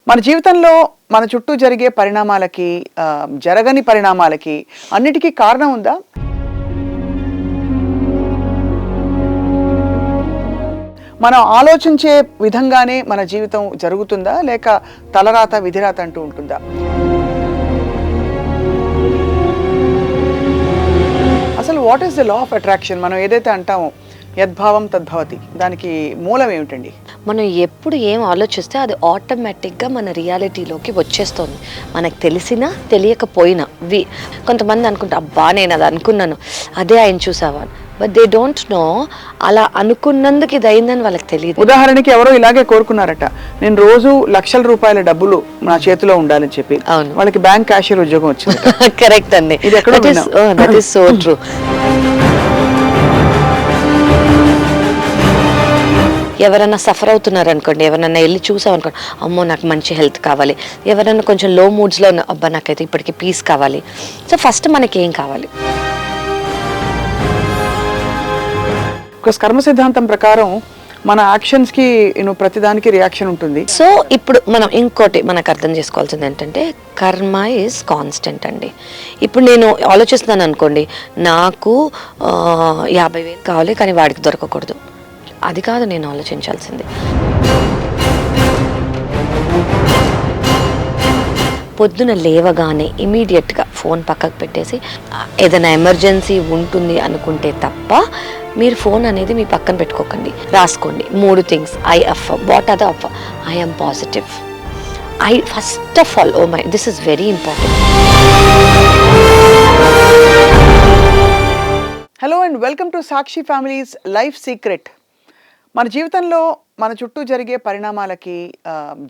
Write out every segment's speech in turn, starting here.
మన జీవితంలో మన చుట్టూ జరిగే పరిణామాలకి జరగని పరిణామాలకి అన్నిటికీ కారణం ఉందా? మనం ఆలోచించే విధంగానే మన జీవితం జరుగుతుందా, లేక తలరాత విధిరాత అంటూ ఉంటుందా? అసలు what is the law of attraction? మనం ఏదైతే అంటామో యద్భావం తద్భవతి, దానికి మూలం ఏమిటండి? మనం ఎప్పుడు ఏం ఆలోచిస్తే అది ఆటోమేటిక్గా మన రియాలిటీలోకి వచ్చేస్తుంది. మనకు తెలిసినా తెలియకపోయినా. కొంతమంది అనుకుంటా, అబ్బా నేను అది అనుకున్నాను, అదే ఆయన చూసావా, బట్ దే డోంట్ నో అలా అనుకున్నందుకు ఇది అయిందని వాళ్ళకి తెలియదు. ఉదాహరణకి ఎవరో ఇలాగే కోరుకున్నారట, నేను రోజు లక్షల రూపాయల డబ్బులు నా చేతిలో ఉండాలని చెప్పి. అవును, వాళ్ళకి బ్యాంక్ క్యాషియర్ ఉద్యోగం వచ్చింది. కరెక్ట్ అండి, దట్ ఈస్ సో ట్రూ. ఎవరైనా సఫర్ అవుతున్నారు అనుకోండి, ఎవరైనా వెళ్ళి చూసాం అనుకోండి, అమ్మో నాకు మంచి హెల్త్ కావాలి. ఎవరైనా కొంచెం లో మూడ్స్లో ఉన్న, అబ్బా నాకైతే ఇప్పటికీ పీస్ కావాలి. సో ఫస్ట్ మనకి ఏం కావాలి? కర్మ సిద్ధాంతం ప్రకారం మన యాక్షన్స్కి ప్రతిదానికి రియాక్షన్ ఉంటుంది. సో ఇప్పుడు మనం ఇంకోటి మనకు అర్థం చేసుకోవాల్సింది ఏంటంటే, కర్మ ఈజ్ కాన్స్టెంట్ అండి. ఇప్పుడు నేను ఆలోచిస్తున్నాను అనుకోండి, నాకు 50,000 కావాలి కానీ వాడికి దొరకకూడదు, అది కాదు నేను ఆలోచించాల్సింది. పొద్దున లేవగానే ఇమీడియట్గా ఫోన్ పక్కకు పెట్టేసి ఏదైనా ఎమర్జెన్సీ ఉంటుంది అనుకుంటే తప్ప మీరు ఫోన్ అనేది మీ పక్కన పెట్టుకోకండి. రాసుకోండి 3 things. I affirm. What are the affirm? I am positive. I first of all, oh my, this is very important. Hello and welcome to Sakshi family's life secret. మన జీవితంలో మన చుట్టూ జరిగే పరిణామాలకి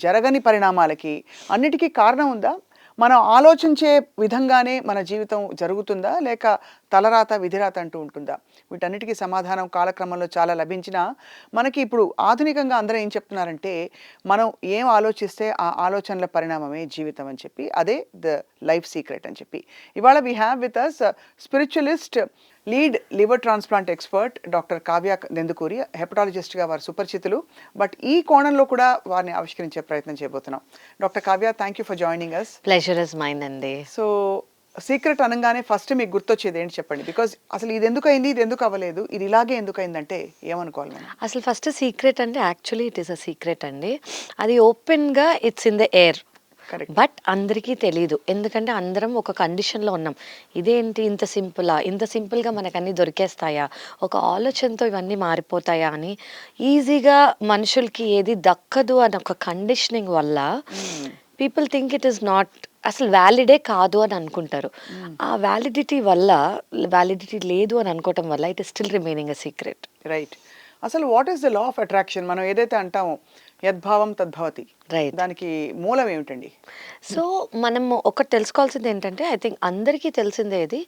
జరగని పరిణామాలకి అన్నిటికీ కారణం ఉందా? మనం ఆలోచించే విధంగానే మన జీవితం జరుగుతుందా, లేక తలరాత విధిరాత అంటూ ఉంటుందా? వీటన్నిటికీ సమాధానం కాలక్రమంలో చాలా లభించినా మనకి ఇప్పుడు ఆధునికంగా అందరూ ఏం చెప్తున్నారంటే, మనం ఏం ఆలోచిస్తే ఆ ఆలోచనల పరిణామమే జీవితం అని చెప్పి, అదే ద లైఫ్ సీక్రెట్ అని చెప్పి. ఇవాళ we have with us spiritualist, lead liver transplant expert doctor Kavya Dendukuri. హెపటాలజిస్ట్గా వారు సుపరిచితులు, బట్ ఈ కోణంలో కూడా వారిని ఆవిష్కరించే ప్రయత్నం చేయబోతున్నాం. Doctor Kavya, thank you for joining us. Pleasure is mine అండి. సో సీక్రెట్ అనగానే ఫస్ట్ మీకు గుర్తొచ్చేది ఏంటి చెప్పండి? బికాజ్ అసలు ఇది ఎందుకు అయింది, ఇది ఎందుకు అవ్వలేదు, ఇది ఇలాగే ఎందుకు అయిందంటే ఏమనుకోవాలి మనం? అసలు ఫస్ట్ సీక్రెట్ అంటే actually it is a secret అండి. అది ఓపెన్గా it's in the air, but అందరికీ తెలీదు. ఎందుకంటే అందరం ఒక కండిషన్లో ఉన్నాం. ఇదేంటి ఇంత సింపులా, ఇంత సింపుల్గా మనకు అన్నీ దొరికేస్తాయా, ఒక ఆలోచనతో ఇవన్నీ మారిపోతాయా అని ఈజీగా మనుషులకి ఏది దక్కదు అని ఒక కండిషనింగ్ వల్ల people think it is not, అసలు వ్యాలిడే కాదు అని అనుకుంటారు. ఆ వ్యాలిడిటీ లేదు అని అనుకోవటం వల్ల it is still remaining a secret. Right. అసలు what is the law of attraction? మనం ఏదైతే అంటామో యద్భావం తద్భవతి, రైట్, దానికి మూలం ఏమిటండి? సో మనము ఒకటి తెలుసుకోవాల్సింది ఏంటంటే, ఐ థింక్ అందరికీ తెలిసిందే, ఇది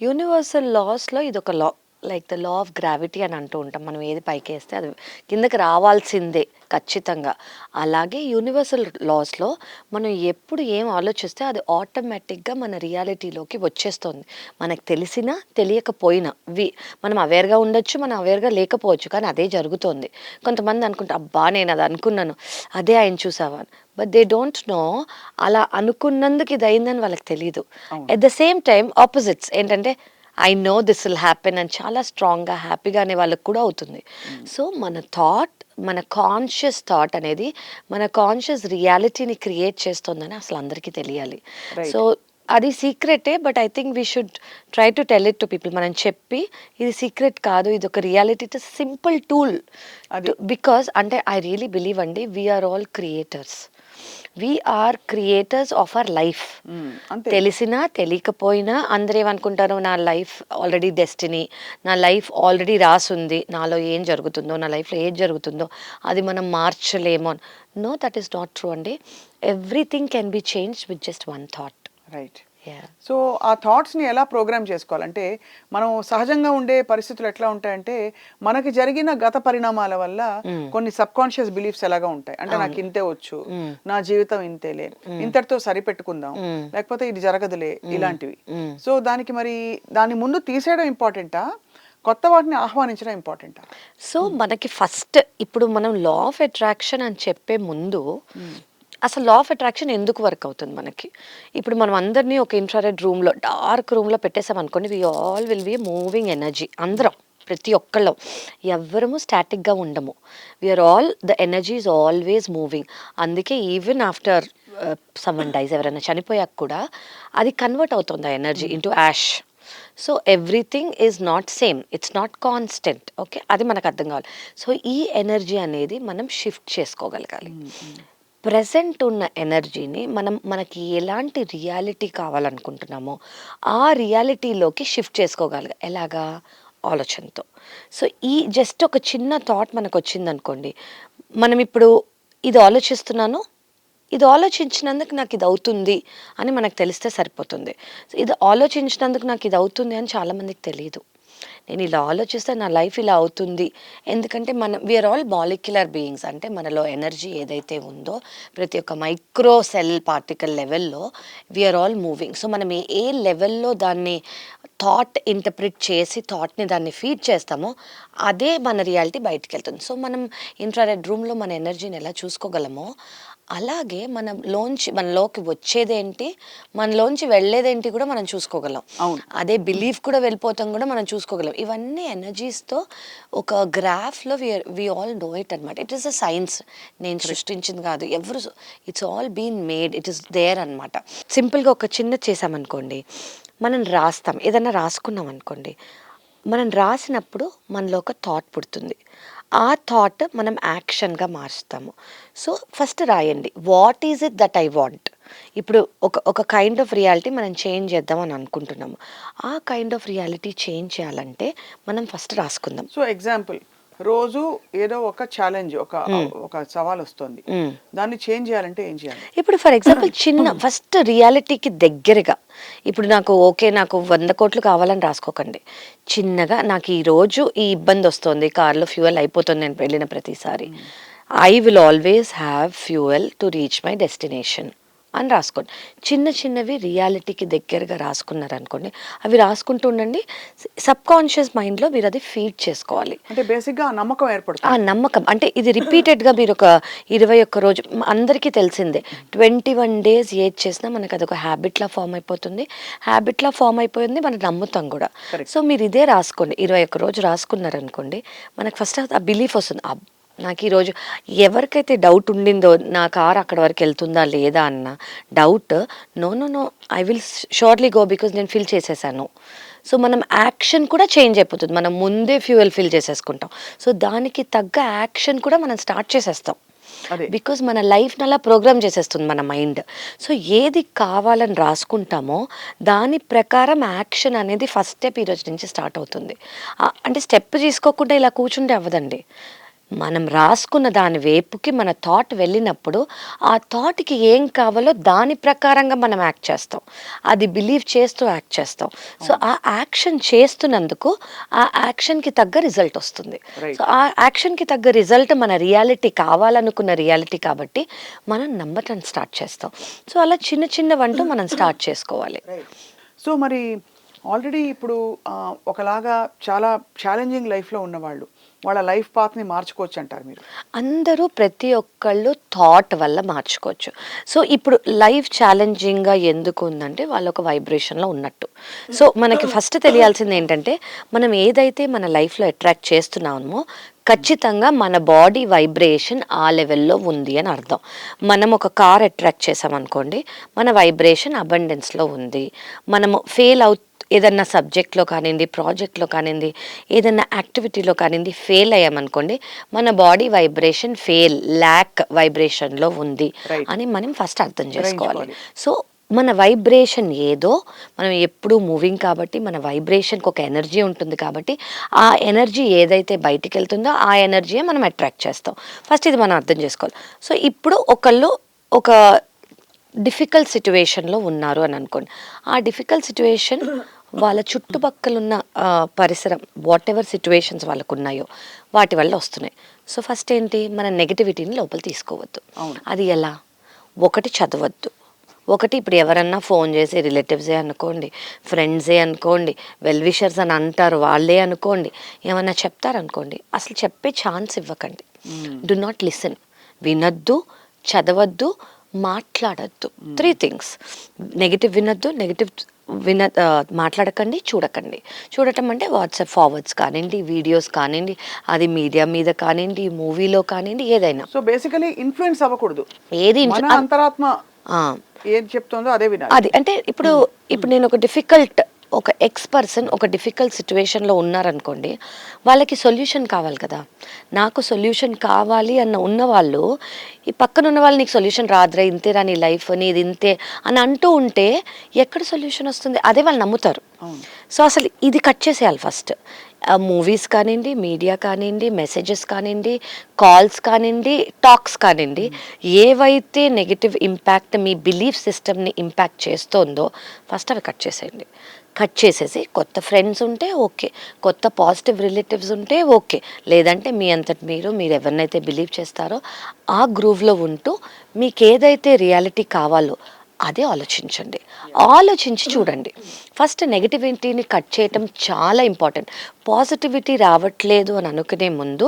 యూనివర్సల్ లాస్లో ఇది ఒక law, like the law of gravity అని అంటూ ఉంటాం. మనం ఏది పైకి వేస్తే అది కిందకి రావాల్సిందే ఖచ్చితంగా. అలాగే యూనివర్సల్ లాస్లో మనం ఎప్పుడు ఏం ఆలోచిస్తే అది ఆటోమేటిక్గా మన రియాలిటీలోకి వచ్చేస్తుంది. మనకు తెలిసినా తెలియకపోయినా. మనం అవేర్గా ఉండొచ్చు, మనం అవేర్గా లేకపోవచ్చు, కానీ అదే జరుగుతుంది. కొంతమంది అనుకుంటా, అబ్బా నేను అది అనుకున్నాను, అదే ఆయన చూసావా, బట్ దే డోంట్ నో అలా అనుకున్నందుకు ఇది అయిందని వాళ్ళకి తెలియదు. At the same time opposites ఏంటంటే, I know this will happen అని చాలా స్ట్రాంగ్గా హ్యాపీగా అనే వాళ్ళకి కూడా అవుతుంది. సో మన థాట్, మన కాన్షియస్ థాట్ అనేది మన కాన్షియస్ రియాలిటీని క్రియేట్ చేస్తుందని అసలు అందరికీ తెలియాలి. సో అది సీక్రెటే, but I think we should try to tell it to people. మనం చెప్పి ఇది సీక్రెట్ కాదు, ఇది ఒక reality, it is simple tool. Because అంటే ఐ రియలీ బిలీవ్ అండి, we are all creators. We are creators of our life. తెలిసినా తెలియకపోయినా అందరూ ఏమనుకుంటారు, నా లైఫ్ ఆల్రెడీ డెస్టినీ, నా లైఫ్ ఆల్రెడీ రాసుంది, నాలో ఏం జరుగుతుందో, నా లైఫ్లో ఏం జరుగుతుందో అది మనం మార్చలేమో. No, that is not true అండి. Everything can be changed with just one thought. Right. So ఆ థాట్స్ని ఎలా ప్రోగ్రామ్ చేసుకోవాలంటే, మనం సహజంగా ఉండే పరిస్థితులు ఎట్లా ఉంటాయంటే, మనకి జరిగిన గత పరిణామాల వల్ల కొన్ని సబ్ కాన్షియస్ బిలీఫ్స్ ఎలాగా ఉంటాయి అంటే, నాకు ఇంతే వచ్చు, నా జీవితం ఇంతేలే, ఇంతటితో సరిపెట్టుకుందాం, లేకపోతే ఇది జరగదులే, ఇలాంటివి. సో దానికి మరి దాని ముందు తీసేయడం ఇంపార్టెంటా, కొత్త వాటిని ఆహ్వానించడం ఇంపార్టెంటా? సో మనకి ఫస్ట్ ఇప్పుడు మనం లా ఆఫ్ అట్రాక్షన్ అని చెప్పే ముందు అసలు లా ఆఫ్ అట్రాక్షన్ ఎందుకు వర్క్ అవుతుంది మనకి? ఇప్పుడు మనం అందరినీ ఒక ఇన్ఫ్రారెడ్ రూమ్లో, డార్క్ రూమ్లో పెట్టేసాం అనుకోండి, we all will be moving energy. అందరం, ప్రతి ఒక్కళ్ళం ఎవ్వరము స్టాటిక్గా ఉండము. We are all, the energy is always moving. అందుకే ఈవెన్ ఆఫ్టర్ సమ్వన్ డైస్, ఎవరైనా చనిపోయాక కూడా అది కన్వర్ట్ అవుతుంది ఆ energy into ash. So everything is not same, it's not constant. Okay, అది మనకు అర్థం కావాలి. సో ఈ ఎనర్జీ అనేది మనం షిఫ్ట్ చేసుకోగలగాలి. ప్రెసెంట్ ఉన్న ఎనర్జీని మనకి ఎలాంటి రియాలిటీ కావాలనుకుంటున్నామో ఆ రియాలిటీలోకి షిఫ్ట్ చేసుకోగలగాలి. ఎలాగా? ఆలోచనతో. సో ఈ జస్ట్ ఒక చిన్న థాట్ మనకు వచ్చిందనుకోండి, మనం ఇప్పుడు ఇది ఆలోచిస్తున్నాను, ఇది ఆలోచించినందుకు నాకు ఇది అవుతుంది అని మనకు తెలిస్తే సరిపోతుంది. సో ఇది ఆలోచించినందుకు నాకు ఇది అవుతుంది అని చాలామందికి తెలియదు. నేను ఇలా ఆలోచిస్తే నా లైఫ్ ఇలా అవుతుంది. ఎందుకంటే వీఆర్ ఆల్ మాలిక్యులర్ బీయింగ్స్. అంటే మనలో ఎనర్జీ ఏదైతే ఉందో ప్రతి ఒక్క మైక్రో సెల్ పార్టికల్ లెవెల్లో వీఆర్ ఆల్ మూవింగ్. సో మనం ఏ లెవెల్లో దాన్ని థాట్ ఇంటర్ప్రిట్ చేసి థాట్ని దాన్ని ఫీడ్ చేస్తామో అదే మన రియాలిటీ బయటికి వెళ్తుంది. సో మనం ఇన్ఫ్రారెడ్ రూమ్లో మన ఎనర్జీని ఎలా చూసుకోగలమో అలాగే మనలోకి వచ్చేదేంటి, మనలోంచి వెళ్ళేదేంటి కూడా మనం చూసుకోగలం. అదే బిలీఫ్ కూడా వెళ్ళిపోతాం కూడా మనం చూసుకోగలం. ఇవన్నీ ఎనర్జీస్తో ఒక గ్రాఫ్లో వి ఆల్ నో ఇట్ అనమాట. It is a science. నేను సృష్టించింది కాదు, ఎవరు, it's all been made, it is there అనమాట. సింపుల్గా ఒక చిన్నది చేసామనుకోండి, మనం రాస్తాం, ఏదన్నా రాసుకున్నాం అనుకోండి, మనం రాసినప్పుడు మనలో ఒక థాట్ పుడుతుంది. ఆ థాట్ మనం యాక్షన్గా మార్చుతాము. సో ఫస్ట్ రాయండి, what is it that I want. ఇప్పుడు ఒక కైండ్ ఆఫ్ రియాలిటీ మనం చేంజ్ చేద్దాం అని అనుకుంటున్నాము. ఆ కైండ్ ఆఫ్ రియాలిటీ చేంజ్ చేయాలంటే మనం ఫస్ట్ రాసుకుందాం. సో ఎగ్జాంపుల్, రోజు ఏదో ఒక ఛాలెంజ్, ఒక సవాల్ వస్తుంది, దాన్ని చేంజ్ చేయాలంటే ఏం చేయాలి? ఇప్పుడు ఫర్ ఎగ్జాంపుల్ చిన్న ఫస్ట్ రియాలిటీకి దగ్గరగా, ఇప్పుడు నాకు 100 కోట్లు కావాలని రాసుకోకండి. చిన్నగా, నాకు ఈరోజు ఈ ఇబ్బంది వస్తుంది, కార్లో ఫ్యూయల్ అయిపోతుంది నేను వెళ్ళిన ప్రతిసారి, I will always have fuel to reach my destination అని రాసుకోండి. చిన్నవి రియాలిటీకి దగ్గరగా రాసుకున్నారనుకోండి, అవి రాసుకుంటూ ఉండండి. సబ్ కాన్షియస్ మైండ్లో మీరు అది ఫీడ్ చేసుకోవాలి. అంటే బేసిక్గా ఆ నమ్మకం ఏర్పడుతుంది. ఆ నమ్మకం అంటే ఇది రిపీటెడ్గా మీరు ఒక 21 రోజు, అందరికీ తెలిసిందే, 21 days ఏది చేసినా మనకు అదొక హ్యాబిట్లా ఫామ్ అయిపోతుంది. హ్యాబిట్లా ఫామ్ అయిపోయింది, మనం నమ్ముతాం కూడా. సో మీరు ఇదే రాసుకోండి, 21 రోజు రాసుకున్నారనుకోండి, మనకు ఫస్ట్ ఆ బిలీఫ్ వస్తుంది. నాకు ఈరోజు ఎవరికైతే డౌట్ ఉండిందో నా కార్ అక్కడ వరకు వెళ్తుందా లేదా అన్న doubt, no I will surely go, because నేను ఫిల్ చేసేసాను. సో మనం యాక్షన్ కూడా చేంజ్ అయిపోతుంది, మనం ముందే ఫ్యూయల్ ఫిల్ చేసేసుకుంటాం. సో దానికి తగ్గ యాక్షన్ కూడా మనం స్టార్ట్ చేసేస్తాం, బికాజ్ మన లైఫ్ని అలా ప్రోగ్రామ్ చేసేస్తుంది మన మైండ్. సో ఏది కావాలని రాసుకుంటామో దాని ప్రకారం యాక్షన్ అనేది ఫస్ట్ స్టెప్ ఈరోజు నుంచి స్టార్ట్ అవుతుంది. అంటే స్టెప్ తీసుకోకుండా ఇలా కూర్చుంటే అవ్వదండి. మనం రాసుకున్న దాని వైపుకి మన థాట్ వెళ్ళినప్పుడు ఆ థాట్కి ఏం కావాలో దాని ప్రకారంగా మనం యాక్ట్ చేస్తాం, అది బిలీవ్ చేస్తూ యాక్ట్ చేస్తాం. సో ఆ యాక్షన్ చేస్తున్నందుకు ఆ యాక్షన్కి తగ్గ రిజల్ట్ వస్తుంది. సో ఆ యాక్షన్కి తగ్గ రిజల్ట్ మన రియాలిటీ, కావాలనుకున్న రియాలిటీ కాబట్టి మనం నమ్మటం స్టార్ట్ చేస్తాం. సో అలా చిన్నవంటూ మనం స్టార్ట్ చేసుకోవాలి. సో మరి ఆల్రెడీ ఇప్పుడు ఒకలాగా చాలా ఛాలెంజింగ్ లైఫ్లో ఉన్నవాళ్ళు వాళ్ళ లైఫ్ పాత్ని మార్చుకోవచ్చు అంటారు మీరు? అందరూ, ప్రతి ఒక్కళ్ళు థాట్ వల్ల మార్చుకోవచ్చు. సో ఇప్పుడు లైఫ్ ఛాలెంజింగ్గా ఎందుకు ఉందంటే వాళ్ళు ఒక వైబ్రేషన్లో ఉన్నట్టు. సో మనకి ఫస్ట్ తెలియాల్సింది ఏంటంటే, మనం ఏదైతే మన లైఫ్లో అట్రాక్ట్ చేస్తున్నామో ఖచ్చితంగా మన బాడీ వైబ్రేషన్ ఆ లెవెల్లో ఉంది అని అర్థం. మనం ఒక కార్ అట్రాక్ట్ చేసామనుకోండి, మన వైబ్రేషన్ అబండెన్స్లో ఉంది. మనము ఫెయిల్ ఏదన్నా సబ్జెక్ట్లో కానివ్వండి, ప్రాజెక్ట్లో కానివ్వండి, ఏదన్నా యాక్టివిటీలో కానివ్వండి ఫెయిల్ అయ్యామనుకోండి, మన బాడీ వైబ్రేషన్ ల్యాక్ వైబ్రేషన్లో ఉంది అని మనం ఫస్ట్ అర్థం చేసుకోవాలి. సో మన వైబ్రేషన్ ఏదో, మనం ఎప్పుడూ మూవింగ్ కాబట్టి మన వైబ్రేషన్కి ఒక ఎనర్జీ ఉంటుంది కాబట్టి ఆ ఎనర్జీ ఏదైతే బయటికి వెళ్తుందో ఆ ఎనర్జీయే మనం అట్రాక్ట్ చేస్తాం. ఫస్ట్ ఇది మనం అర్థం చేసుకోవాలి. సో ఇప్పుడు ఒక డిఫికల్ట్ సిచ్యువేషన్లో ఉన్నారు అని అనుకోండి, ఆ డిఫికల్ట్ సిచ్యువేషన్ వాళ్ళ చుట్టుపక్కల ఉన్న పరిసరం, వాట్ ఎవర్ సిచ్యువేషన్స్ వాళ్ళకు ఉన్నాయో వాటి వల్ల వస్తున్నాయి. సో ఫస్ట్ ఏంటి, మన నెగిటివిటీని లోపల తీసుకోవద్దు. అది ఎలా? ఒకటి చదవద్దు. ఇప్పుడు ఎవరన్నా ఫోన్ చేసి, రిలేటివ్సే అనుకోండి, ఫ్రెండ్సే అనుకోండి, వెల్ విషర్స్ అని అంటారు వాళ్ళే అనుకోండి, ఏమన్నా చెప్తారనుకోండి, అసలు చెప్పే ఛాన్స్ ఇవ్వకండి. Do not listen. వినొద్దు, చదవద్దు, మాట్లాడద్దు. 3 థింగ్స్. నెగెటివ్ వినొద్దు, మాట్లాడకండి, చూడటం అంటే వాట్సాప్ ఫార్వర్డ్స్ కానివ్వండి, వీడియోస్ కానివ్వండి, అది మీడియా మీద కానివ్వండి, మూవీలో కానివ్వండి, ఏదైనా. సో బేసికలీ ఇన్ఫ్లుయెన్స్ అవ్వకూడదు. ఏది మన అంతరాత్మ ఏం చెప్తుందో అదే వినాలి. అది అంటే ఇప్పుడు నేను ఒక పర్సన్ ఒక డిఫికల్ట్ సిచ్యువేషన్లో ఉన్నారనుకోండి, వాళ్ళకి సొల్యూషన్ కావాలి కదా. నాకు సొల్యూషన్ కావాలి ఉన్న వాళ్ళు ఈ పక్కన ఉన్న వాళ్ళు నీకు సొల్యూషన్ రాదురా, ఇంతేరా నీ లైఫ్, నీది ఇంతే అని అంటూ ఉంటే ఎక్కడ సొల్యూషన్ వస్తుంది? అదే వాళ్ళు నమ్ముతారు. సో అసలు ఇది కట్ చేసేయాలి ఫస్ట్. మూవీస్ కానివ్వండి, మీడియా కానివ్వండి, మెసేజెస్ కానివ్వండి, కాల్స్ కానివ్వండి, టాక్స్ కానివ్వండి, ఏవైతే నెగిటివ్ ఇంపాక్ట్ మీ బిలీఫ్ సిస్టమ్ని ఇంపాక్ట్ చేస్తుందో ఫస్ట్ అవి కట్ చేసేయండి. కట్ చేసేసి కొత్త ఫ్రెండ్స్ ఉంటే ఓకే, కొత్త పాజిటివ్ రిలేటివ్స్ ఉంటే ఓకే, లేదంటే మీ అంతటి మీరు ఎవరినైతే బిలీవ్ చేస్తారో ఆ గ్రూవ్లో ఉంటూ మీకు ఏదైతే రియాలిటీ కావాలో అదే ఆలోచించండి. ఆలోచించి చూడండి. ఫస్ట్ నెగిటివిటీని కట్ చేయటం చాలా ఇంపార్టెంట్. పాజిటివిటీ రావట్లేదు అని అనుకునే ముందు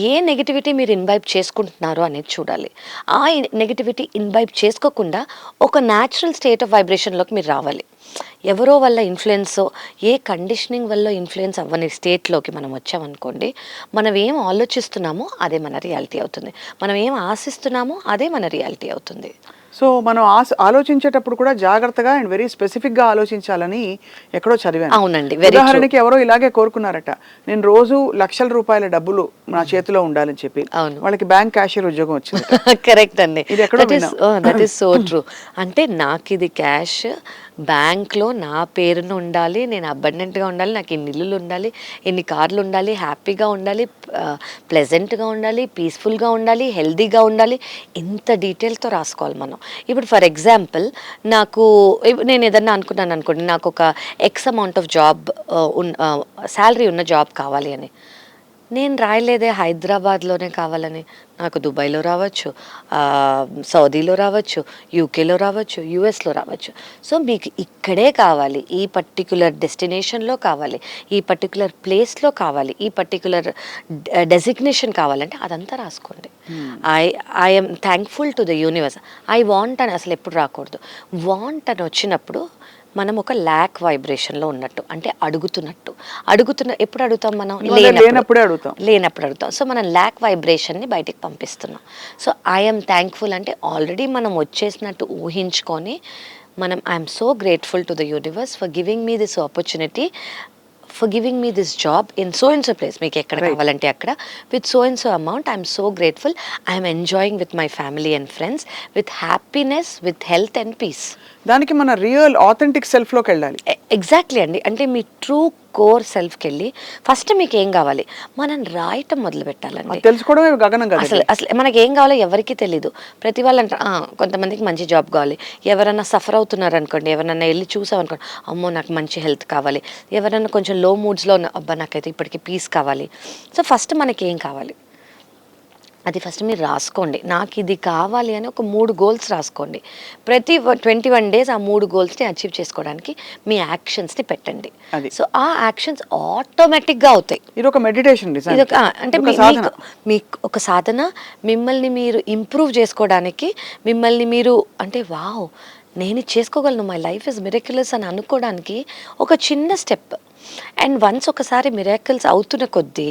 ఏ నెగిటివిటీ మీరు ఇన్వైబ్ చేసుకుంటున్నారో అనేది చూడాలి. ఆ నెగిటివిటీ ఇన్వైబ్ చేసుకోకుండా ఒక న్యాచురల్ స్టేట్ ఆఫ్ వైబ్రేషన్లోకి మీరు రావాలి. ఎవరో వల్ల ఇన్ఫ్లుయెన్స్, ఏ కండిషనింగ్ వల్ల ఇన్ఫ్లుయెన్స్ అవ్వని స్టేట్లోకి మనం వచ్చామనుకోండి, మనం ఏం ఆలోచిస్తున్నామో అదే మన రియాలిటీ అవుతుంది, మనం ఏం ఆశిస్తున్నామో అదే మన రియాలిటీ అవుతుంది. సో మనం ఆలోచించేటప్పుడు కూడా జాగ్రత్తగా అండ్ వెరీ స్పెసిఫిక్గా ఆలోచించాలని ఎక్కడో చదివాను. అవునండి. ఉదాహరణకి ఎవరో ఇలాగే కోరుకున్నారట, నేను రోజు లక్షల రూపాయల డబ్బులు నా చేతిలో ఉండాలని చెప్పి. వాళ్ళకి బ్యాంక్ క్యాషియర్ ఉద్యోగం వచ్చింది. కరెక్ట్ అండి. ఇది ఎక్కడో దట్ ఈస్ సో ట్రూ. అంటే నాకు ఇది క్యాష్ బ్యాంక్లో నా పేరును ఉండాలి, నేను అబండెంట్గా ఉండాలి, నాకు ఇన్ని ఇల్లులు ఉండాలి, ఇన్ని కార్లు ఉండాలి, హ్యాపీగా ఉండాలి, ప్లెజెంట్గా ఉండాలి, పీస్ఫుల్గా ఉండాలి, హెల్దీగా ఉండాలి, ఇంత డీటెయిల్తో రాసుకోవాలి మనం. ఇప్పుడు ఫర్ ఎగ్జాంపుల్ నేను ఏదన్నా అనుకున్నాను అనుకోండి, నాకు ఒక X amount of job salary ఉన్న జాబ్ కావాలి అని, నేను రాయలేదే హైదరాబాద్లోనే కావాలని. నాకు దుబాయ్లో రావచ్చు, సౌదీలో రావచ్చు, యూకేలో రావచ్చు, యూఎస్లో రావచ్చు. సో మీకు ఇక్కడే కావాలి, ఈ పర్టిక్యులర్ డెస్టినేషన్లో కావాలి, ఈ పర్టిక్యులర్ ప్లేస్లో కావాలి, ఈ పర్టిక్యులర్ డెసిగ్నేషన్ కావాలంటే అదంతా రాసుకోండి. I'm thankful to the universe. I want అని అసలు ఎప్పుడు రాకూడదు. వాంట్ అని వచ్చినప్పుడు మనం ఒక ల్యాక్ వైబ్రేషన్లో ఉన్నట్టు, అంటే ఎప్పుడు అడుగుతాం మనం? లేనప్పుడు అడుగుతాం. సో మనం ల్యాక్ వైబ్రేషన్ని బయటికి పంపిస్తున్నాం. సో ఐఎమ్ థ్యాంక్ఫుల్ అంటే ఆల్రెడీ మనం వచ్చేసినట్టు ఊహించుకొని I'm so grateful to the universe for giving me this opportunity, for giving me this job in so and so place, మీకు ఎక్కడ కావాలంటే అక్కడ, with so and so amount, I'm so grateful, I'm enjoying with my family and friends, with happiness, with health and peace. దానికి మన real authentic సెల్ఫ్లోకి వెళ్ళాలి. Exactly అండి. అంటే మీ true core సెల్ఫ్కి వెళ్ళి ఫస్ట్ మీకు ఏం కావాలి మనం రాయటం మొదలు పెట్టాలండి. తెలుసుకోవడమే గగనం కదా. అసలు మనకి ఏం కావాలో ఎవరికీ తెలీదు. ప్రతి వాళ్ళు అంటారు కొంతమందికి మంచి జాబ్ కావాలి, ఎవరన్నా సఫర్ అవుతున్నారు అనుకోండి, ఎవరన్నా వెళ్ళి చూసామనుకోండి, అమ్మో నాకు మంచి హెల్త్ కావాలి, ఎవరన్నా కొంచెం లో మూడ్స్లో ఉన్న, అబ్బా నాకైతే ఇప్పటికీ పీస్ కావాలి. సో ఫస్ట్ మనకి ఏం కావాలి అది ఫస్ట్ మీరు రాసుకోండి. నాకు ఇది కావాలి అని ఒక 3 గోల్స్ రాసుకోండి. ప్రతి 21 days ఆ 3 గోల్స్ని అచీవ్ చేసుకోవడానికి మీ యాక్షన్స్ని పెట్టండి. సో ఆ యాక్షన్స్ ఆటోమేటిక్గా అవుతాయి. ఇది ఒక మెడిటేషన్. అంటే మీకు ఒక సాధన, మిమ్మల్ని మీరు ఇంప్రూవ్ చేసుకోవడానికి, మిమ్మల్ని మీరు అంటే వావ్ నేను చేసుకోగలను, మై లైఫ్ ఇస్ మిరకిలస్ అని అనుకోవడానికి ఒక చిన్న స్టెప్. అండ్ వన్స్ ఒకసారి మిరాకిల్స్ అవుతున్న కొద్దీ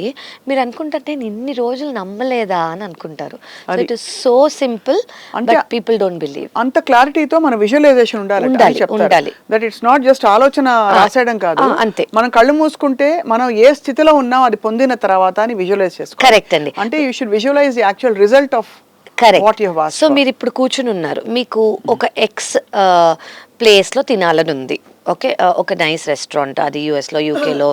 మీరు అనుకుంటారు నేను ఇన్ని రోజులు నమ్మలేదా అని అనుకుంటారు. It is so simple, but people don't believe. అంత క్లారిటీతో మన విజువలైజేషన్ ఉండాలి. దట్ ఇట్స్ నాట్ జస్ట్ ఆలోచన రాసేయడం కాదు, అంతే. మనం కళ్ళు మూసుకుంటే మనం ఏ స్థితిలో ఉన్నాం అది పొందిన తర్వాత అని విజువలైజ్ చేసుకోవాలి. కరెక్ట్ అండి. అంటే you should visualize the actual result of correct. So మీరు ఇప్పుడు కూర్చుని ఉన్నారు, మీకు ఒక ఎక్స్ ప్లేస్లో తినాలని ఉంది, ఓకే, ఒక నైస్ రెస్టారెంట్, అది యూఎస్లో, యూకేలో,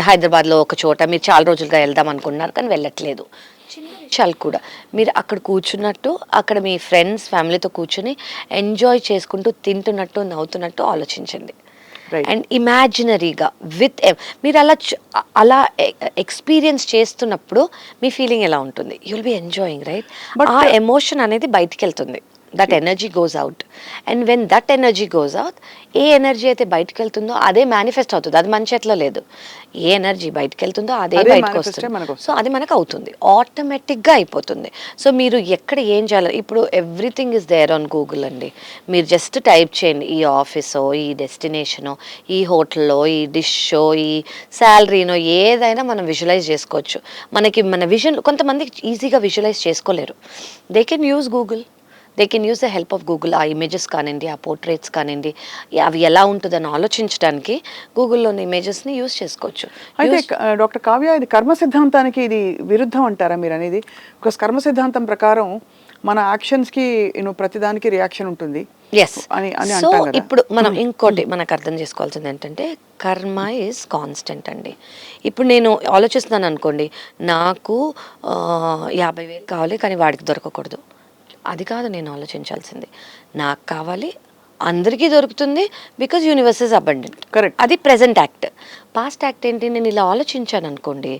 హైదరాబాద్లో ఒక చోట మీరు చాలా రోజులుగా వెళ్దాం అనుకుంటున్నారు కానీ వెళ్ళట్లేదు. చిన్న విషయాలు కూడా మీరు అక్కడ కూర్చున్నట్టు, అక్కడ మీ ఫ్రెండ్స్ ఫ్యామిలీతో కూర్చుని ఎంజాయ్ చేసుకుంటూ తింటున్నట్టు నవ్వుతున్నట్టు ఆలోచించండి. అండ్ ఇమాజినరీగా మీరు అలా ఎక్స్పీరియన్స్ చేస్తున్నప్పుడు మీ ఫీలింగ్ ఎలా ఉంటుంది? You will be enjoying, right? ఆ ఎమోషన్ అనేది బయటికి వెళ్తుంది. That energy goes out. And when that energy goes out, A energy అయితే బయటకు వెళ్తుందో అదే మేనిఫెస్ట్ అవుతుంది. అది మన చేతిలో లేదు. ఏ ఎనర్జీ బయటకు వెళ్తుందో అదే అదే బయటకు manifest అయ్యి మనకు వస్తుంది. సో అది మనకు అవుతుంది, ఆటోమేటిక్గా అయిపోతుంది. సో మీరు ఎక్కడ ఏం చేయాలి, ఇప్పుడు everything is there on Google అండి. మీరు జస్ట్ టైప్ చేయండి, ఈ ఆఫీసో, ఈ డెస్టినేషనో, ఈ హోటల్లో, ఈ డిషో, ఈ శాలరీనో, ఏదైనా మనం విజువలైజ్ చేసుకోవచ్చు. మనకి మన విజన్, కొంతమందికి ఈజీగా విజువలైజ్ చేసుకోలేరు. They can use Google, they can use the help of Google. ఆ ఇమేజెస్ కానివ్వండి, ఆ పోర్ట్రేట్స్ కానివ్వండి, అవి ఎలా ఉంటుందని ఆలోచించడానికి గూగుల్లోని ఇమేజెస్ని యూజ్ చేసుకోవచ్చు. అయితే డాక్టర్ కావ్య, ఇది కర్మ సిద్ధాంతానికి ఇది విరుద్ధం అంటారా మీరు అనేది? బికాస్ కర్మ సిద్ధాంతం ప్రకారం మన యాక్షన్స్కి ప్రతిదానికి రియాక్షన్ ఉంటుంది ఎస్. అని అని సో అంటాం కదా. ఇప్పుడు మనం ఇంకోటి మనకు అర్థం చేసుకోవాల్సింది ఏంటంటే, కర్మ ఈజ్ కాన్స్టెంట్ అండి. ఇప్పుడు నేను ఆలోచిస్తున్నాను అనుకోండి, నాకు 50,000 కావాలి కానీ వాడికి దొరకకూడదు, అది కాదు నేను ఆలోచించాల్సింది. నాకు కావాలి, అందరికీ దొరుకుతుంది, because universe is abundant. Correct. అది ప్రెజెంట్ యాక్ట్. పాస్ట్ యాక్ట్ ఏంటి, నేను ఇలా ఆలోచించాను అనుకోండి,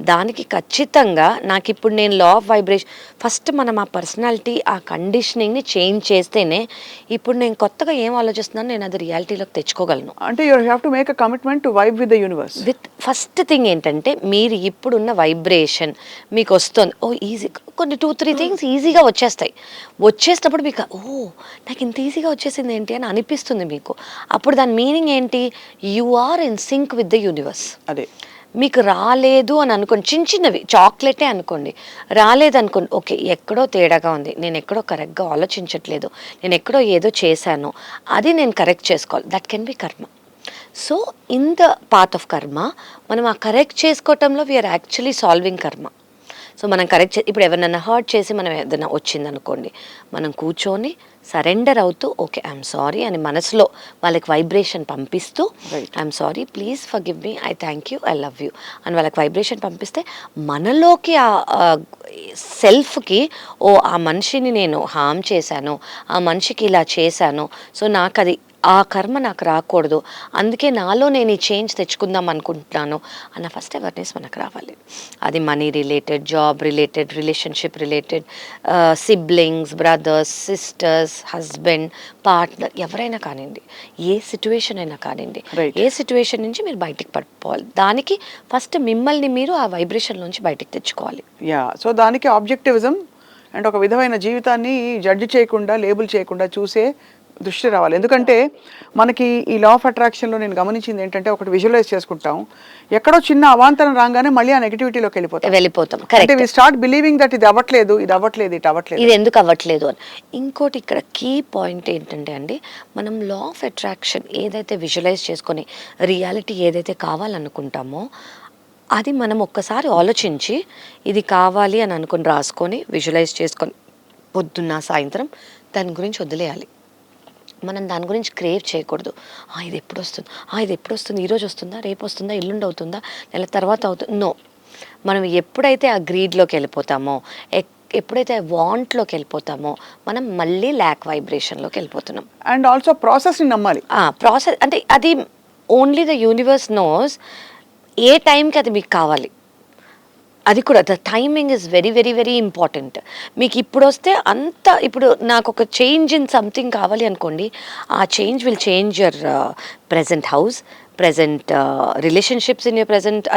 దానికి ఖచ్చితంగా నాకు ఇప్పుడు నేను లా ఆఫ్ వైబ్రేషన్, ఫస్ట్ మనం ఆ పర్సనాలిటీ, ఆ కండిషనింగ్ని చేంజ్ చేస్తేనే ఇప్పుడు నేను కొత్తగా ఏం ఆలోచిస్తున్నాను నేను అది రియాలిటీలోకి తెచ్చుకోగలను. అంటే you have to make a commitment to vibe with the universe. With first thing ఏంటంటే, మీరు ఇప్పుడున్న వైబ్రేషన్ మీకు వస్తుంది, ఓ ఈజీ, కొన్ని 2-3 థింగ్స్ ఈజీగా వచ్చేస్తాయి. వచ్చేటప్పుడు మీకు నాకు ఇంత ఈజీగా వచ్చేసింది ఏంటి అని అనిపిస్తుంది మీకు. అప్పుడు దాని మీనింగ్ ఏంటి, you are in sync with the universe. అదే మీకు రాలేదు అని అనుకోండి, చిన్న చిన్నవి చాక్లెటే అనుకోండి, రాలేదనుకోండి, ఓకే ఎక్కడో తేడాగా ఉంది, నేను ఎక్కడో కరెక్ట్గా ఆలోచించట్లేదు, నేను ఎక్కడో ఏదో చేశాను, అది నేను కరెక్ట్ చేసుకోవాలి. దట్ కెన్ బి కర్మ. So in the path of కర్మ, మనం ఆ కరెక్ట్ చేసుకోవటంలో వీఆర్ యాక్చువల్లీ సాల్వింగ్ కర్మ. సో మనం కరెక్ట్ ఇప్పుడు ఎవరినైనా హర్ట్ చేసి మనం ఏదైనా వచ్చిందనుకోండి, మనం కూర్చొని సరెండర్ అవుతూ, ఓకే ఐఎమ్ సారీ అని మనసులో వాళ్ళకి వైబ్రేషన్ పంపిస్తూ, I'm sorry, please forgive me, I thank you, I love you అని వాళ్ళకి వైబ్రేషన్ పంపిస్తే, మనలోకి ఆ సెల్ఫ్కి, ఓ ఆ మనిషిని నేను హామ్ చేశాను, ఆ మనిషికి ఇలా చేశాను, సో నాకు అది, ఆ కర్మ నాకు రాకూడదు, అందుకే నాలో నేను ఈ చేంజ్ తెచ్చుకుందాం అనుకుంటున్నాను అన్న ఫస్ట్ అవేర్నెస్ మనకు రావాలి. అది money related, job related, relationship related, siblings, brothers, sisters, husband, partner, ఎవరైనా కానివ్వండి, ఏ సిచ్యువేషన్ అయినా కానివ్వండి, ఏ సిచ్యువేషన్ నుంచి మీరు బయటికి పడిపోవాలి. దానికి ఫస్ట్ మిమ్మల్ని మీరు ఆ వైబ్రేషన్ నుంచి బయటికి తెచ్చుకోవాలి. యా, సో దానికి ఆబ్జెక్టివిజం అండ్ ఒక విధమైన జీవితాన్ని జడ్జి చేయకుండా, లేబుల్ చేయకుండా చూసే దృష్టి రావాలి. ఎందుకంటే మనకి ఈ లా ఆఫ్ అట్రాక్షన్లో నేను గమనించింది ఏంటంటే, ఒకటి విజువలైజ్ చేసుకుంటాం, ఎక్కడో చిన్న అవాంతరం రాగానే మళ్ళీ ఆ నెగిటివిటీలోకి వెళ్ళిపోతాం. అంటే వి స్టార్ట్ బిలీవింగ్ దట్ ఇది అవ్వట్లేదు, ఇది అవ్వట్లేదు, ఇది అవ్వట్లేదు, ఇది ఎందుకు అవ్వట్లేదు అని. ఇంకోటి ఇక్కడ కీ పాయింట్ ఏంటంటే అండి, మనం లా ఆఫ్ అట్రాక్షన్ ఏదైతే విజువలైజ్ చేసుకొని రియాలిటీ ఏదైతే కావాలనుకుంటామో, అది మనం ఒక్కసారి ఆలోచించి ఇది కావాలి అని అనుకుని రాసుకొని విజువలైజ్ చేసుకొని పొద్దున్న సాయంత్రం దాని గురించి వదిలేయాలి. మనం దాని గురించి క్రేవ్ చేయకూడదు. ఇది ఎప్పుడు వస్తుంది, ఇది ఎప్పుడు వస్తుంది, ఈరోజు వస్తుందా, రేపు వస్తుందా, ఎల్లుండి అవుతుందా, నెల తర్వాత అవుతుంది, నో. మనం ఎప్పుడైతే ఆ గ్రీడ్లోకి వెళ్ళిపోతామో, ఎప్పుడైతే వాంట్లోకి వెళ్ళిపోతామో, మనం మళ్ళీ ల్యాక్ వైబ్రేషన్లోకి వెళ్ళిపోతున్నాం. అండ్ ఆల్సో ప్రాసెస్ని నమ్మాలి. ప్రాసెస్ అంటే అది ఓన్లీ ద యూనివర్స్ నోస్ ఏ టైంకి అది మీకు కావాలి. అది కూడా the timing is very very very important. మీకు ఇప్పుడు వస్తే ఇప్పుడు నాకు ఒక చేంజ్ ఇన్ సంథింగ్ కావాలి అనుకోండి, ఆ change will change your present house, present relationships in your present,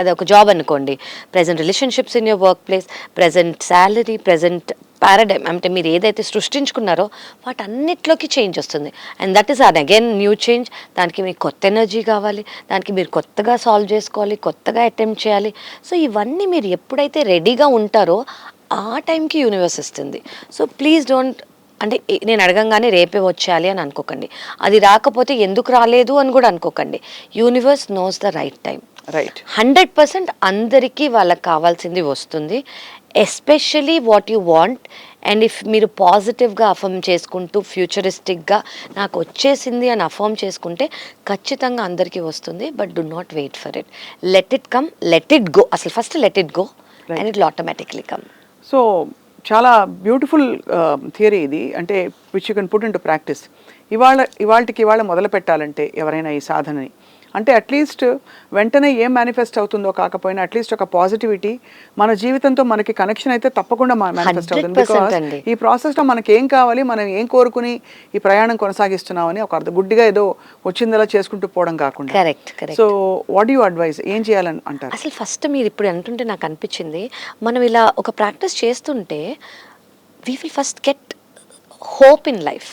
అది ఒక జాబ్ అనుకోండి, present relationships in your work place, present salary, present paradigm, అంటే మీరు ఏదైతే సృష్టించుకున్నారో వాటన్నిటిలోకి చేంజ్ వస్తుంది. And that is again new change. దానికి మీకు కొత్త ఎనర్జీ కావాలి, దానికి మీరు కొత్తగా సాల్వ్ చేసుకోవాలి, కొత్తగా అటెంప్ట్ చేయాలి. సో ఇవన్నీ మీరు ఎప్పుడైతే రెడీగా ఉంటారో ఆ టైంకి యూనివర్స్ ఇస్తుంది. సో ప్లీజ్ డోంట్, అంటే నేను అడగంగానే రేపే వచ్చేయాలి అని అనుకోకండి, అది రాకపోతే ఎందుకు రాలేదు అని కూడా అనుకోకండి. Universe knows the right time. Right, 100% అందరికీ వాళ్ళకి కావాల్సింది వస్తుంది, especially what you want. And if మీరు పాజిటివ్గా అఫర్మ్ చేసుకుంటూ ఫ్యూచరిస్టిక్గా నాకు వచ్చేసింది అని అఫర్మ్ చేసుకుంటే ఖచ్చితంగా అందరికీ వస్తుంది. But do not wait for it, let it come, let it go. అసలు first let it go and it automatically come. So చాలా బ్యూటిఫుల్ థియరీ ఇది, అంటే which you can put into practice. ఇవాళకి మొదలు పెట్టాలంటే ఎవరైనా ఈ సాధనని అంటే అట్లీస్ట్ వెంటనే ఏం మేనిఫెస్ట్ అవుతుందో కాకపోయినా అట్లీస్ట్ ఒక పాజిటివిటీ మన జీవితంతో మనకి కనెక్షన్ అయితే తప్పకుండా మేనిఫెస్ట్ అవుతుంది. 100% బికాస్ అండి. ఈ ప్రాసెస్లో మనకి ఏం కావాలి, మనం ఏం కోరుకుని ఈ ప్రయాణం కొనసాగిస్తున్నామని ఒక గుడ్డిగా ఏదో వచ్చిందలా చేసుకుంటూ పోవడం కాకుండా. Correct. So what you advise, ఏం చేయాలని అంటారు? అసలు ఫస్ట్ మీరు ఇప్పుడు అంటుంటే నాకు అనిపించింది, మనం ఇలా ఒక ప్రాక్టీస్ చేస్తుంటే we will first get hope in life.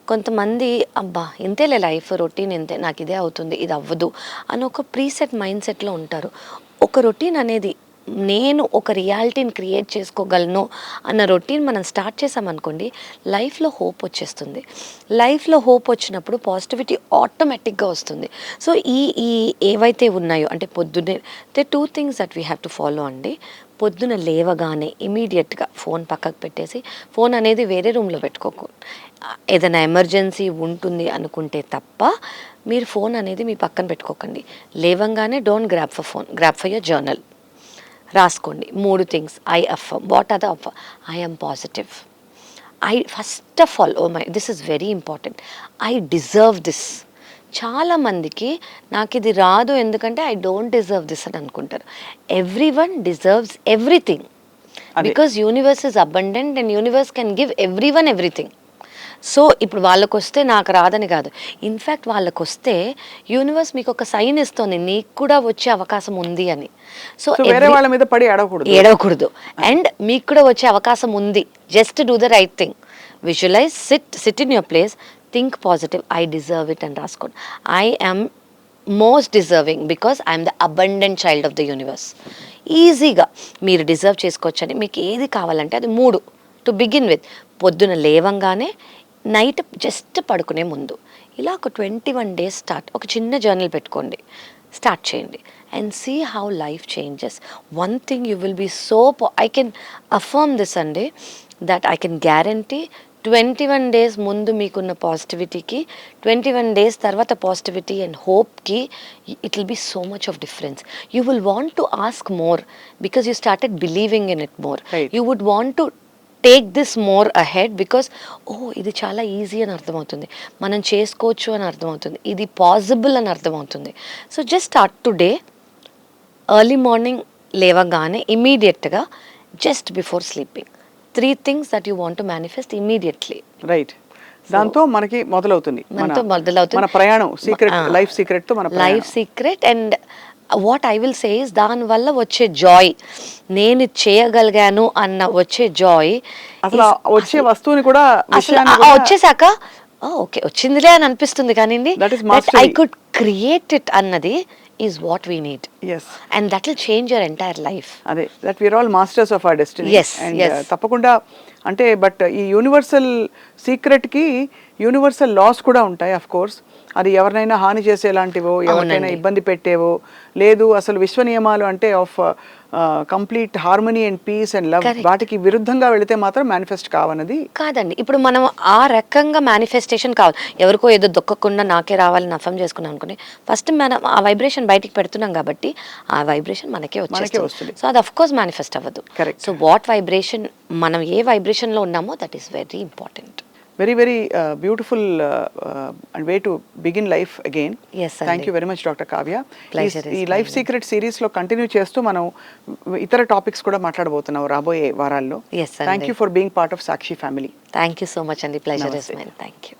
కొంతమంది అబ్బా ఇంతేలే లైఫ్ రొటీన్ ఇంతే, నాకు ఇదే అవుతుంది, ఇది అవ్వదు అని ఒక ప్రీసెట్ మైండ్ సెట్లో ఉంటారు. ఒక రొటీన్ అనేది నేను ఒక రియాలిటీని క్రియేట్ చేసుకోగలను అన్న రొటీన్ మనం స్టార్ట్ చేసామనుకోండి, లైఫ్లో హోప్ వచ్చేస్తుంది. లైఫ్లో హోప్ వచ్చినప్పుడు పాజిటివిటీ ఆటోమేటిక్గా వస్తుంది. సో ఈ ఏవైతే ఉన్నాయో అంటే పొద్దున్నే they 2 things that we have to follow అండి. పొద్దున లేవగానే ఇమీడియట్గా ఫోన్ పక్కకు పెట్టేసి, ఫోన్ అనేది వేరే రూమ్లో పెట్టుకోకు, ఏదైనా ఎమర్జెన్సీ ఉంటుంది అనుకుంటే తప్ప మీరు ఫోన్ అనేది మీ పక్కన పెట్టుకోకండి. లేవంగానే don't grab for phone, grab for your journal. రాసుకోండి 3 things. I affirm. What are the affirm? I am positive. First of all, this is very important, I deserve this. చాలామందికి నాకు ఇది రాదు ఎందుకంటే ఐ డోంట్ డిజర్వ్ దిస్ అని అనుకుంటారు. Every one deserves everything because universe is abundant and universe can give every one everything. So ఇప్పుడు వాళ్ళకు వస్తే నాకు రాదని కాదు, ఇన్ఫ్యాక్ట్ వాళ్ళకు వస్తే యూనివర్స్ మీకు ఒక సైన్ ఇస్తుంది, నీకు కూడా వచ్చే అవకాశం ఉంది అని. సో వేరే వాళ్ళ మీద పడి ఏడవకూడదు అండ్ మీకు కూడా వచ్చే అవకాశం ఉంది. Just do the right thing. Visualize, sit in your place, think positive, I deserve it అని రాసుకోండి. I am most deserving because I'm the abundant child of the universe. ఈజీగా మీరు డిజర్వ్ చేసుకోవచ్చని. మీకు ఏది కావాలంటే అది 3 టు బిగిన్ విత్. పొద్దున లేవంగానే, నైట్ జస్ట్ పడుకునే ముందు, ఇలా ఒక 21 days స్టార్ట్. ఒక చిన్న జర్నల్ పెట్టుకోండి, స్టార్ట్ చేయండి and see how life changes. One thing you will be so I can affirm this అండి, that I can guarantee 21 days ముందు మీకున్న పాజిటివిటీకి 21 days తర్వాత పాజిటివిటీ అండ్ హోప్కి it will be so much of difference. You will want to ask more because you started believing in it more. You would want to take this more ahead because ఇది చాలా easy అని అర్థమవుతుంది, మనం చేసుకోవచ్చు అని అర్థమవుతుంది, ఇది పాసిబుల్ అని అర్థమవుతుంది. So just start today. Early morning లేవగానే ఇమీడియట్గా, just before sleeping, 3 things that you want to manifest immediately. Right. దాంతో మనకి మొదలవుతుంది మన ప్రయాణం. సీక్రెట్, లైఫ్ సీక్రెట్ తో మన life secret. And what I will say is, దాని వల్ల వచ్చే జాయ్, నేను చేయగలిగాను అన్న వచ్చే జాయ్, అసలు వచ్చే వస్తువుని కూడా వచ్చేసాక ఓకే వచ్చిందిలే అని అనిపిస్తుంది, కానీ ఐ కుడ్ క్రియేట్ ఇట్ అన్నది is what we need. Yes. And that will change your entire life. అదే, that we are all masters of our destiny. Yes, and yes. తప్పకుండా అంటే బట్ ఈ యూనివర్సల్ సీక్రెట్కి యూనివర్సల్ లాస్ కూడా ఉంటాయి of course. అది ఎవరినైనా హాని చేసేలాంటివో, ఎవరికైనా ఇబ్బంది పెట్టేవో లేదు. అసలు విశ్వ నియమాలు అంటే of complete harmony and peace and love, వాటికి విరుద్ధంగా వెళితే మాత్రం మేనిఫెస్ట్ కావన్నది కాదండి. ఇప్పుడు మనం ఆ రకంగా మేనిఫెస్టేషన్ కావాలి, ఎవరికో ఏదో దొక్కకుండా నాకే రావాలని అఫర్మ్ చేసుకున్నాం అనుకుని ఫస్ట్ మనం ఆ వైబ్రేషన్ బయటికి పెడుతున్నాం కాబట్టి ఆ వైబ్రేషన్ మనకే వస్తుంది. సో అది అఫ్ కోర్స్ మేనిఫెస్ట్ అవ్వదు. కరెక్ట్. సో వాట్ వైబ్రేషన్, మనం ఏ వైబ్రేషన్లో ఉన్నామో that is very important. very very beautiful and way to begin life again. Yes, thank you very much Dr. Kavya. ఈ లైఫ్ సీక్రెట్ సిరీస్ లో continue చేస్తూ మనం ఇతర topics కూడా మాట్లాడబోతున్నాం రాబోయే వారాల్లో. Yes, thank you for being part of Sakshi family. Thank you so much అండి. Pleasure is mine. Thank you.